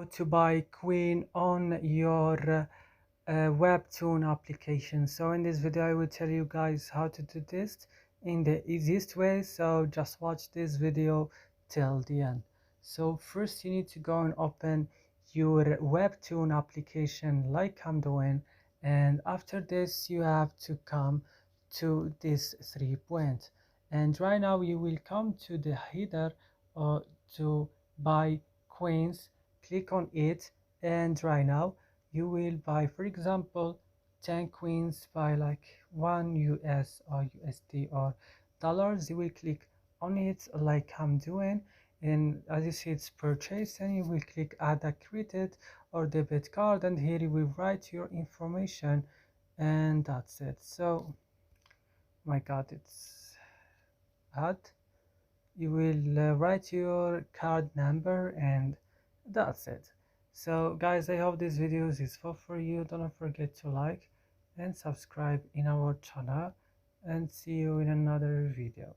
To buy Queen on your Webtoon application. So in this video I will tell you guys how to do this in the easiest way, so just watch this video till the end. So first you need to go and open your Webtoon application like I'm doing, and after this you have to come to this 3 point, and right now you will come to the header to buy coins. Click on it, and right now you will buy, for example, 10 coins by like 1 US or USD or dollars. You will click on it like I'm doing, and as you see it's purchased, and you will click add a credit or debit card, and here you will write your information, and that's it. So my god, it's add. You will write your card number, and that's it. So guys, I hope this video is useful for you. Don't forget to like and subscribe in our channel, and see you in another video.